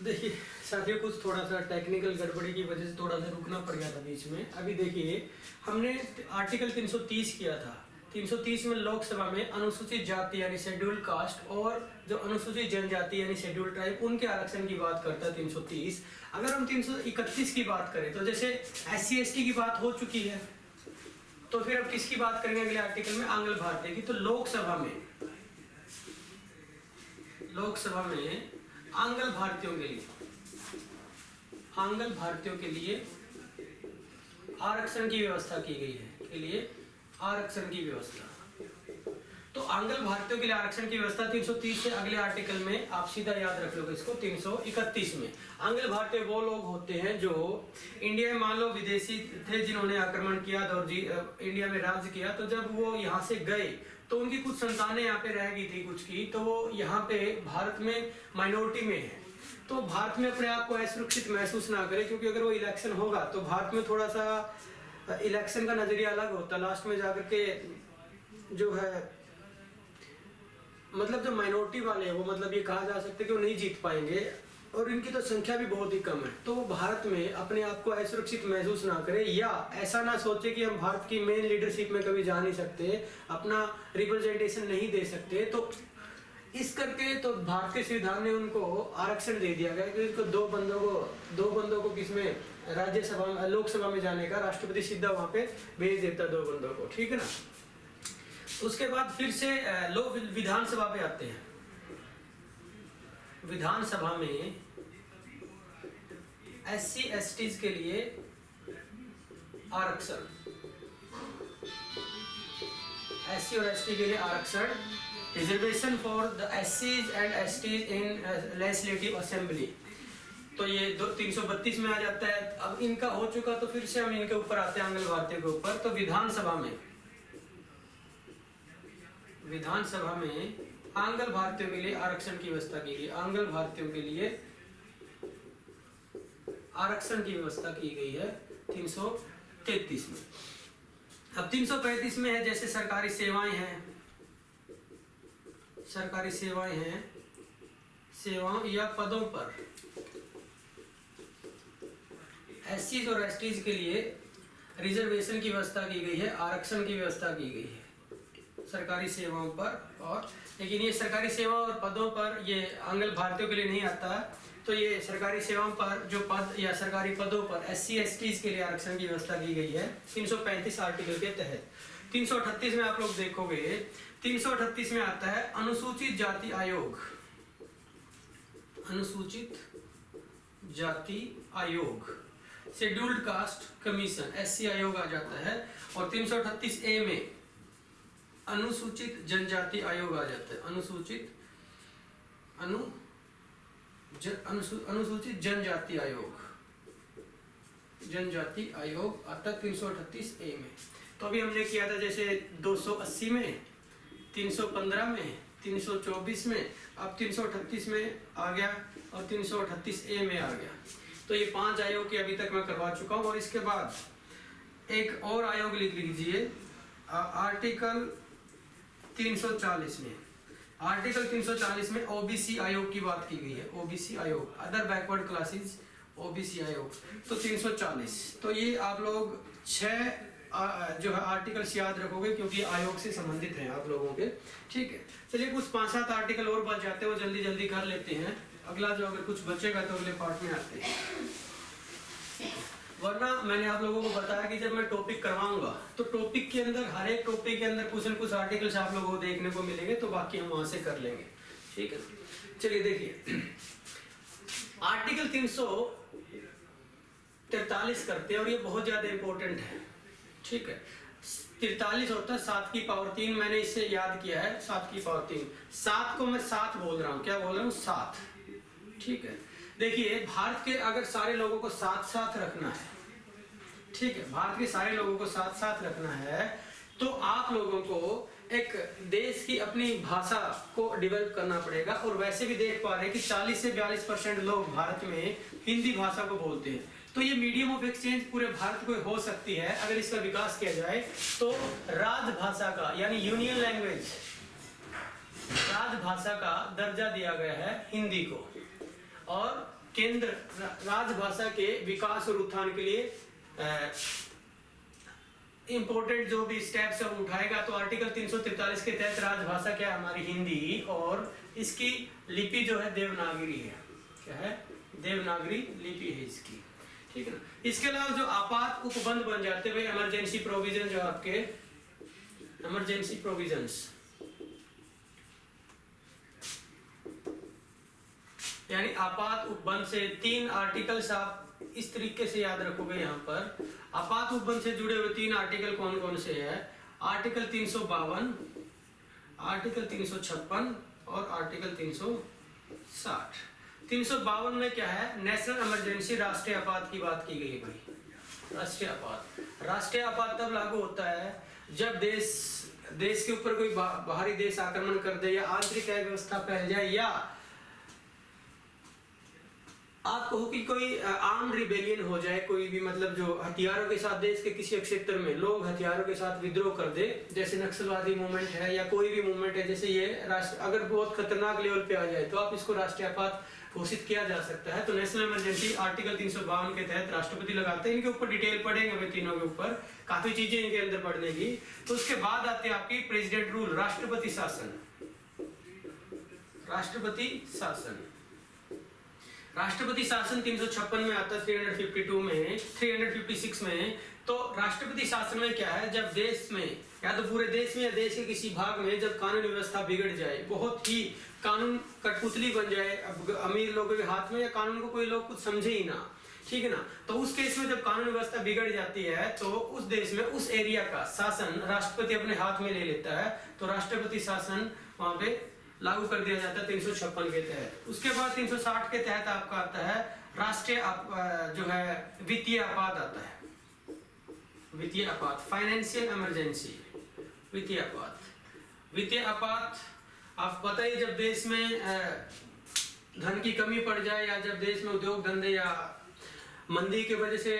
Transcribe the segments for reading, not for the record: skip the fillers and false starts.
देखिए साथियों, कुछ थोड़ा सा टेक्निकल गड़बड़ी की वजह से थोड़ा सा रुकना पड़ गया था बीच में। अभी देखिए, हमने आर्टिकल 330 किया था। 330 में लोकसभा में अनुसूचित जाति यानी शेड्यूल्ड कास्ट और जो अनुसूचित जनजाति यानी शेड्यूल्ड ट्राइब उनके आरक्षण की बात करता है 330। अगर हम 331 की बात करें तो जैसे SC/ST की बात हो चुकी है, तो फिर अब किसकी बात करेंगे अगले आर्टिकल में? आंग्ल भारतीय की। तो लोकसभा में आंग्ल भारतीयों के लिए आरक्षण की व्यवस्था की गई है। के लिए आरक्षण की व्यवस्था, तो आंग्ल भारतीयों के लिए आरक्षण की व्यवस्था 330 से अगले आर्टिकल में आप सीधा याद रख लोगे इसको 331 में। आंग्ल भारतीय वो लोग होते हैं जो इंडिया में मान लो विदेशी थे जिन्होंने आक्रमण किया और इंडिया में राज किया, तो जब वो यहाँ से गए तो उनकी कुछ संतानें यहाँ पे रह गई थी कुछ की, तो वो यहाँ पे भारत में माइनॉरिटी में है। तो भारत में अपने आप को असुरक्षित महसूस ना करे, क्योंकि अगर वो इलेक्शन होगा तो भारत में थोड़ा सा इलेक्शन का नजरिया अलग होता है। लास्ट में जाकर के जो है मतलब जो माइनॉरिटी वाले हैं वो मतलब ये कहा जा सकता है कि वो नहीं जीत पाएंगे, और इनकी तो संख्या भी बहुत ही कम है। तो भारत में अपने आप को असुरक्षित महसूस ना करे, या ऐसा ना सोचे कि हम भारत की मेन लीडरशिप में कभी जा नहीं सकते, अपना रिप्रेजेंटेशन नहीं दे सकते। तो इस करके तो भारत के संविधान ने उनको आरक्षण दे दिया गया कि दो बंदों को किसमें राज्यसभा में लोकसभा में जाने का, राष्ट्रपति सीधा वहां पे भेज देता 2 बंदों को, ठीक है ना। उसके बाद फिर से लोग विधानसभा पे आते हैं। विधानसभा में SC/ST के लिए आरक्षण, SC और ST के लिए आरक्षण, reservation for the SCs and STs in legislative assembly. तो ये 332 में आ जाता है। अब इनका हो चुका तो फिर से हम इनके ऊपर आते हैं, आंग्ल भारतीय के ऊपर। तो विधानसभा में आंग्ल भारतीयों के लिए आरक्षण की व्यवस्था की गई। आंग्ल भारतीयों के लिए आरक्षण की व्यवस्था की गई है 333 में। अब 335 में है जैसे सरकारी सेवाएं हैं, सेवाओं या पदों पर SCs और STs के लिए रिजर्वेशन की व्यवस्था की गई है, आरक्षण की व्यवस्था की गई है सरकारी सेवाओं पर। और लेकिन ये सरकारी सेवा और पदों पर ये आंग्ल भारतीयों के लिए नहीं आता। तो ये सरकारी सेवाओं पर जो पद या सरकारी पदों पर SC/STs के लिए आरक्षण की व्यवस्था की गई है 335 आर्टिकल के तहत। 338 में आप लोग देखोगे, 338 में आता है अनुसूचित जाति आयोग, शेड्यूल्ड कास्ट कमीशन, SC आयोग आ जाता है। और 338A में अनुसूचित जनजाति आयोग आ जाता है, अनुसूचित जनजाति आयोग आता है 338A में। तो अभी हमने किया था जैसे 280 में, 315 में, 324 में, अब 338 में आ गया और 338A में आ गया। तो ये 5 आयोग की अभी तक मैं करवा चुका हूँ। और इसके बाद एक और आयोग लिख लीजिए, आर्टिकल 340 में। आर्टिकल 340 में OBC आयोग की बात की गई है, OBC आयोग, अदर बैकवर्ड क्लासेस, OBC आयोग। तो 340, तो ये आप लोग 6 जो है आर्टिकल्स याद रखोगे क्योंकि आयोग से संबंधित हैं आप लोगों के, ठीक है। चलिए कुछ 5-7 आर्टिकल और बच जाते हैं, वो जल्दी जल्दी कर लेते हैं। अगला जो अगर कुछ बचेगा तो अगले पार्ट में आते हैं, वरना मैंने आप लोगों को बताया कि जब मैं टॉपिक करवाऊंगा तो टॉपिक के अंदर, हर एक टॉपिक के अंदर कुछ न कुछ आर्टिकल्स आप लोगों को देखने को मिलेंगे, तो बाकी हम वहां से कर लेंगे, ठीक है। चलिए देखिए, आर्टिकल 343 करते हैं और ये बहुत ज्यादा इंपॉर्टेंट है, ठीक है। 43 होता है 7 की पावर 3, मैंने इससे याद किया है 7 की पावर 3। 7 को मैं 7 बोल रहा हूँ, क्या बोल रहा हूँ? 7, ठीक है। देखिए भारत के अगर सारे लोगों को साथ साथ रखना है, ठीक है, भारत के सारे लोगों को साथ साथ रखना है, तो आप लोगों को एक देश की अपनी भाषा को डेवलप करना पड़ेगा। और वैसे भी देख पा रहे हैं कि 40 से 42% लोग भारत में हिंदी भाषा को बोलते हैं। तो ये मीडियम ऑफ एक्सचेंज पूरे भारत को हो सकती है अगर इसका विकास किया जाए। तो राजभाषा का यानी यूनियन लैंग्वेज, राजभाषा का दर्जा दिया गया है हिंदी को। और केंद्र राजभाषा के विकास और उत्थान के लिए इंपॉर्टेंट जो भी स्टेप्स है वो उठाएगा। तो आर्टिकल 343 के तहत राजभाषा क्या है हमारी हिंदी, और इसकी लिपि जो है देवनागरी है। क्या है? देवनागरी लिपि है इसकी, ठीक है ना। इसके अलावा जो आपात उपबंध बन जाते हैं, इमरजेंसी प्रोविजन, जो आपके इमरजेंसी प्रोविजंस, यानी आपात उपबंध से 3 आर्टिकल्स आप इस तरीके से याद रखोगे। यहाँ पर आपात उपबंध से जुड़े हुए 3 आर्टिकल कौन कौन से है? आर्टिकल 352, आर्टिकल 356 और आर्टिकल 360। 352 में क्या है? नेशनल इमरजेंसी, राष्ट्रीय आपात की बात की गई है भाई। राष्ट्रीय आपात, राष्ट्रीय आपात तब लागू होता है जब देश के ऊपर कोई बाहरी देश आक्रमण कर दे, या आंतरिक अव्यवस्था फैल जाए, या आप कहो कि कोई आर्म रिबेलियन हो जाए, कोई भी मतलब जो हथियारों के साथ देश के किसी क्षेत्र में लोग हथियारों के साथ विद्रोह कर दे, जैसे नक्सलवादी मूवमेंट है या कोई भी मूवमेंट है, जैसे ये अगर बहुत खतरनाक लेवल पे आ जाए तो आप इसको राष्ट्रीय आपात घोषित किया जा सकता है। तो नेशनल इमरजेंसी आर्टिकल 352 के तहत राष्ट्रपति लगाते हैं। इनके ऊपर डिटेल पढ़ेंगे अभी तीनों के ऊपर, काफी चीजें इनके अंदर पढ़ने की। तो उसके बाद आते हैं आपकी प्रेसिडेंट रूल, राष्ट्रपति शासन। राष्ट्रपति शासन, राष्ट्रपति शासन 356 में आता है, 352 में, 356 में। तो राष्ट्रपति शासन में क्या है? जब देश में, या तो पूरे देश में या देश के किसी भाग में, जब कानून व्यवस्था बिगड़ जाए, बहुत ही कानून कठपुतली बन जाए अमीर लोगों के हाथ में, या कानून को कोई लोग कुछ समझे ही ना, ठीक है ना, तो उस केस में जब कानून व्यवस्था बिगड़ जाती है तो उस देश में उस एरिया का शासन राष्ट्रपति अपने हाथ में ले लेता है। तो राष्ट्रपति शासन वहां पे लागू कर दिया जाता है 356 के तहत। उसके बाद 360 के तहत आपका आता है राष्ट्रीय जो है वित्तीय आपात आता है। वित्तीय आपात, फाइनेंशियल इमरजेंसी, वित्तीय आपात। वित्तीय आपात आप पता ही, जब देश में धन की कमी पड़ जाए, या जब देश में उद्योग धंधे या मंदी की वजह से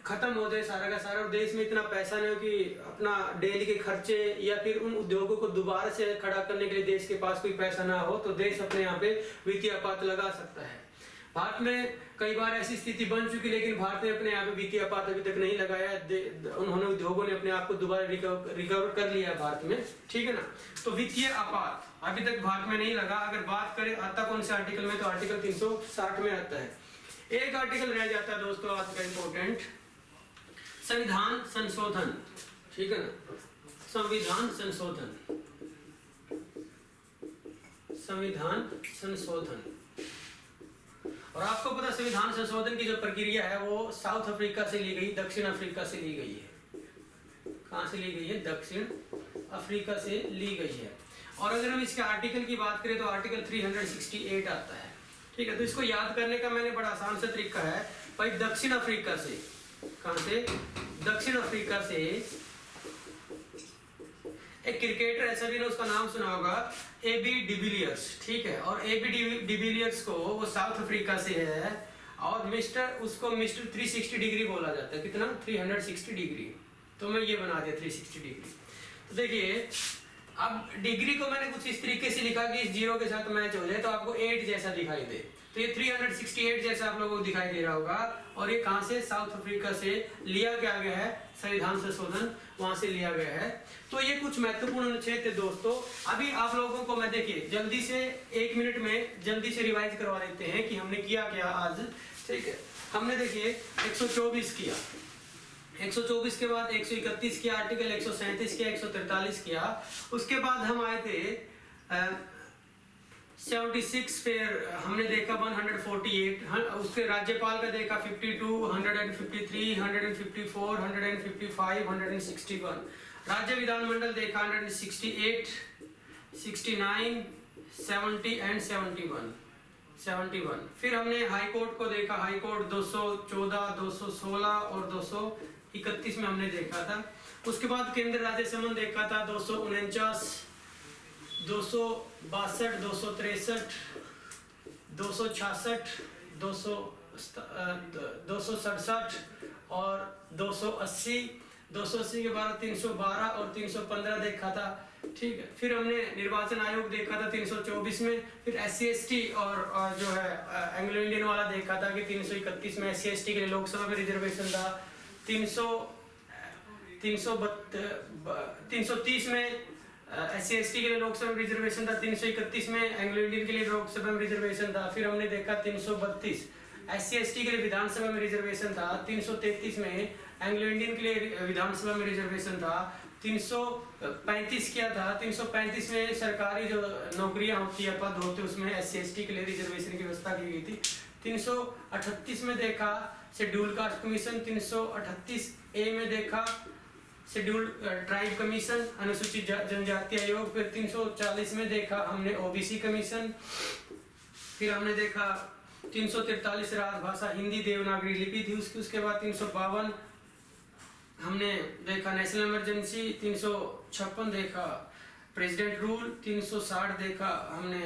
खत्म हो जाए सारा का सारा, और देश में इतना पैसा नहीं हो कि अपना डेली के खर्चे या फिर उन उद्योगों को दोबारा से खड़ा करने के लिए देश के पास कोई पैसा ना हो, तो देश अपने यहाँ पे वित्तीय आपात लगा सकता है। भारत में कई बार ऐसी स्थिति बन चुकी, लेकिन भारत ने अपने यहाँ पे वित्तीय आपात अभी तक नहीं लगाया। उन्होंने, उद्योगों ने अपने आप को दोबारा रिकवर कर लिया भारत में, ठीक है ना। तो वित्तीय आपात अभी तक भारत में नहीं लगा। अगर बात करें आता कौन से आर्टिकल में, तो आर्टिकल 360 में आता है। एक आर्टिकल रह जाता है दोस्तों आज का इंपॉर्टेंट, संविधान संशोधन, ठीक है ना। संविधान संशोधन, संविधान संशोधन। और आपको पता संविधान संशोधन की जो प्रक्रिया है वो साउथ अफ्रीका से ली गई, दक्षिण अफ्रीका से ली गई है। कहां से ली गई है? दक्षिण अफ्रीका से ली गई है। और अगर हम इसके आर्टिकल की बात करें तो आर्टिकल 368 आता है, ठीक है। तो इसको याद करने का मैंने बड़ा आसान सा तरीका है भाई, दक्षिण अफ्रीका से, कहां से? दक्षिण अफ्रीका से एक क्रिकेटर ऐसा भी ना, उसका नाम सुना होगा, एबी डिविलियर्स, ठीक है। और एबी डिविलियर्स को वो साउथ अफ्रीका से है, और उसको मिस्टर 360 डिग्री बोला जाता है। कितना? 360 डिग्री। तो मैं ये बना दिया 360 डिग्री। तो देखिए, अब डिग्री को मैंने कुछ इस तरीके से लिखा कि इस जीरो के साथ मैच हो जाए तो आपको 8 जैसा दिखाई दे। तो ये 368 जैसा आप लोगों को दिखाई दे रहा होगा। और ये कहां से? साउथ अफ्रीका से लिया गया है, संविधान संशोधन वहां से लिया गया है। तो ये कुछ महत्वपूर्ण अनुच्छेद थे दोस्तों। अभी आप लोगों को मैं देखिए जल्दी से 1 मिनट में जल्दी से रिवाइज करवा देते हैं कि हमने किया क्या आज, ठीक है। हमने देखिए 124 किया, 124 के बाद 131 किया, आर्टिकल 137 किया, 143 किया। उसके बाद हम आए थे 76, फिर हमने देखा 148, उसके राज्यपाल का देखा 52, 153, 154, 155, 161। राज्य विधानमंडल देखा 168, 69, 70 एंड 71। फिर हमने हाई कोर्ट को देखा, हाई कोर्ट 214, 216 और 231 में हमने देखा था। उसके बाद केंद्र राज्य संबंध देखा था 249, 262, 263, 266, 267 और 280। 280 के बाद 312 और 315 देखा था। ठीक है। फिर हमने निर्वाचन आयोग देखा था 324 में, फिर SC/ST और जो है एंग्लो इंडियन वाला देखा था कि 331 में SC/ST के लिए लोकसभा में रिजर्वेशन था, 330 में SC/ST के लिए लोकसभा में रिजर्वेशन था, 331 में एंग्लो इंडियन के लिए लोकसभा में रिजर्वेशन था। फिर हमने देखा 332 SC/ST के लिए विधानसभा में रिजर्वेशन था, 333 में एंग्लो इंडियन के लिए विधानसभा में रिजर्वेशन था, 335 क्या था, 335 में सरकारी जो नौकरियां होती है, पद होते हैं, उसमें SC/ST के लिए रिजर्वेशन की व्यवस्था की गई थी। 338 में देखा शेड्यूल कास्ट कमीशन, 338A में देखा शेड्यूल ट्राइब कमीशन, अनुसूचित जनजाति आयोग। फिर 340 में देखा हमने OBC कमीशन। फिर हमने देखा 343 राजभाषा हिंदी देवनागरी लिपि थी उसके बाद 352 हमने देखा नेशनल इमरजेंसी, 356 देखा प्रेसिडेंट रूल, 360 देखा हमने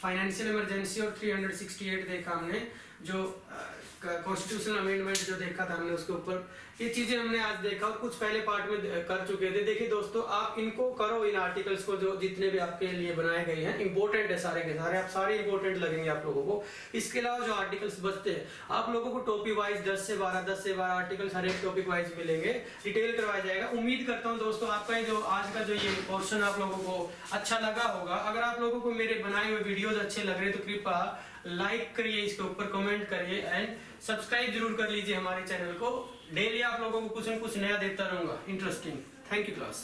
फाइनेंशियल इमरजेंसी और 368 देखा हमने जो कॉन्स्टिट्यूशनल अमेंडमेंट जो देखा था हमने उसके ऊपर। ये चीजें हमने आज देखा और कुछ पहले पार्ट में कर चुके थे। देखिए दोस्तों, आप इनको करो, इन आर्टिकल्स को जो जितने भी आपके लिए बनाए गए हैं, इंपॉर्टेंट है सारे के सारे, आप सारे इंपॉर्टेंट लगेंगे आप लोगों को। इसके अलावा जो आर्टिकल्स बचते हैं आप लोगों को टॉपिक वाइज 10 से 12 आर्टिकल्स हर एक टॉपिक वाइज मिलेंगे, डिटेल करवाया जाएगा। उम्मीद करता हूँ दोस्तों आपका जो आज का जो ये पोर्शन आप लोगों को अच्छा लगा होगा। अगर आप लोगों को मेरे बनाए हुए वीडियोज अच्छे लग रहे हैं तो कृपया लाइक करिए, इसके ऊपर कमेंट करिए एंड सब्सक्राइब जरूर कर लीजिए हमारे चैनल को। डेली आप लोगों को कुछ न कुछ नया देता रहूंगा इंटरेस्टिंग। Thank you class.